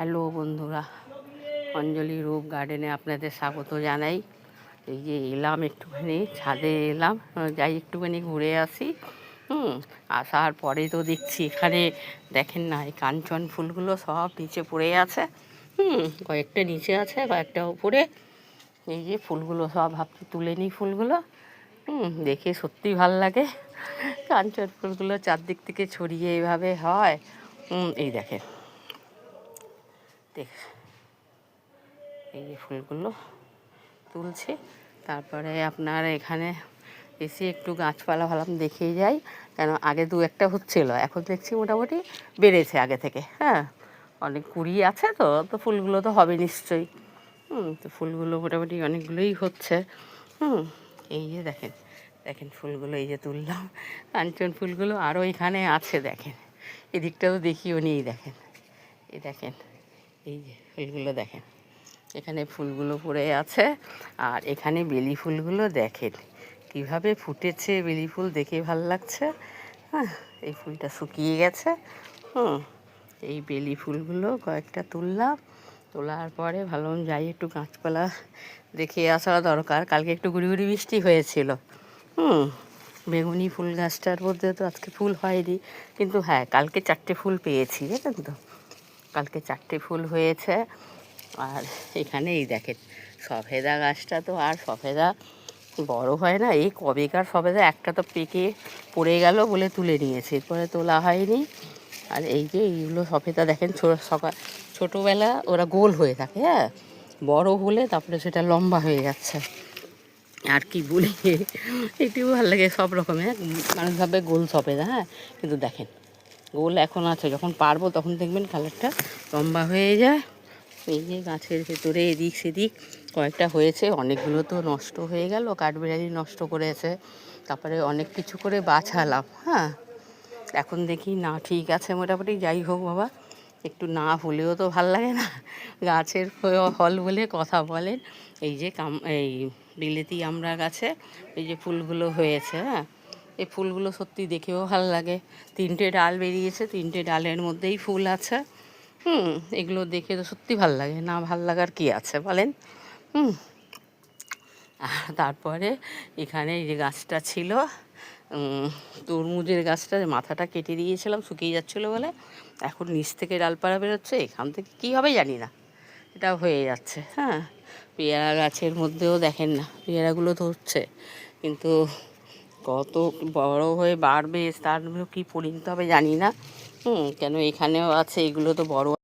Hello বন্ধুরা, অঞ্জলি রূপ গার্ডেনে আপনাদের স্বাগত জানাই। এই যে এলাম একটুখানি ছাদে এলাম, যাই একটুখানি ঘুরে আসি। আসার পরে তো দেখছি এখানে দেখেন না, এই কাঞ্চন ফুলগুলো সব নিচে পড়ে আছে। কয়েকটা নিচে আছে, কয়েকটা উপরে। এই যে ফুলগুলো সব ভাবছি তুলে নিই ফুলগুলো। দেখে সত্যি ভাল লাগে। কাঞ্চন ফুলগুলো চারদিক থেকে ছড়িয়ে এইভাবে হয়। এই দেখেন, এই যে ফুলগুলো তুলছি। তারপরে আপনার এখানে এসে একটু গাছপালা ভাবলাম দেখেই যাই, কেন আগে দু একটা হচ্ছিলো, এখন দেখছি মোটামুটি বেড়েছে আগে থেকে। হ্যাঁ, অনেক কুড়ি আছে, তো তো ফুলগুলো তো হবে নিশ্চয়ই। তো ফুলগুলো মোটামুটি অনেকগুলোই হচ্ছে। এই যে দেখেন দেখেন ফুলগুলো এই যে তুললাম, কাঞ্চন ফুলগুলো আরও এখানে আছে দেখেন। এদিকটাও দেখিও নেই, দেখেন এই দেখেন, এই যে ফুলগুলো দেখেন, এখানে ফুলগুলো পড়ে আছে। আর এখানে বেলি ফুলগুলো দেখেন কিভাবে ফুটেছে, বেলি ফুল দেখে ভাল লাগছে। হ্যাঁ, এই ফুলটা শুকিয়ে গেছে। এই বেলি ফুলগুলো কয়েকটা তুললাম, তোলার পরে ভাবলাম যাই একটু গাছপালা দেখে আসা দরকার। কালকে একটু গুড়ি গুড়ি বৃষ্টি হয়েছিল। বেগুনি ফুল গাছটার মধ্যে তো আজকে ফুল হয়নি, কিন্তু হ্যাঁ কালকে 4টে ফুল পেয়েছি, জানেন তো, কালকে 4টে ফুল হয়েছে। আর এখানে এই দেখেন সফেদা গাছটা, তো আর সফেদা বড় হয় না, এই কবেকার সফেদা, একটা তো পেকে পড়ে গেল বলে তুলে নিয়েছে, এরপরে তোলা হয়নি। আর এই যে এইগুলো সফেদা দেখেন, ছোটোবেলা ওরা গোল হয়ে থাকে, হ্যাঁ, বড় হলে তারপরে সেটা লম্বা হয়ে যাচ্ছে। আর কি বলি, একটু ভালো লাগে সব রকমের, মানুষ ভাবে গোল সফেদা, হ্যাঁ, কিন্তু দেখেন গোল এখন আছে, যখন পারবো তখন দেখবেন কালারটা লম্বা হয়ে যায়। এই যে গাছের ভেতরে এদিক সেদিক কয়েকটা হয়েছে, অনেকগুলো তো নষ্ট হয়ে গেল, কাঠবিড়ালি নষ্ট করেছে। তারপরে অনেক কিছু করে বাছালাম। হ্যাঁ, এখন দেখি না ঠিক আছে মোটামুটি। যাই হোক বাবা, একটু না হলেও তো ভাল লাগে না, গাছের ফল বলে কথা বলেন। এই যে এই বিলেতি আমড়া গাছে এই যে ফুলগুলো হয়েছে, হ্যাঁ, এই ফুলগুলো সত্যি দেখেও ভাল লাগে। 3টে ডাল বেরিয়েছে, 3টে ডালের মধ্যেই ফুল আছে। এগুলো দেখে তো সত্যি ভাল লাগে, না ভাল লাগার কি আছে বলেন। আর তারপরে এখানে এই যে গাছটা ছিল, তরমুজের গাছটা, মাথাটা কেটে দিয়েছিলাম শুকিয়ে যাচ্ছিলো বলে, এখন নিচ থেকে ডালপালা বেরোচ্ছে, এখান থেকে কী হবে জানি না, এটা হয়ে যাচ্ছে। হ্যাঁ, পেয়ারা গাছের মধ্যেও দেখেন না, পেয়ারাগুলো ধরছে, কিন্তু কত বড় হয়ে বাড়বে তার কী পরিণত হবে জানি না। কেন এখানেও আছে, এগুলো তো বড়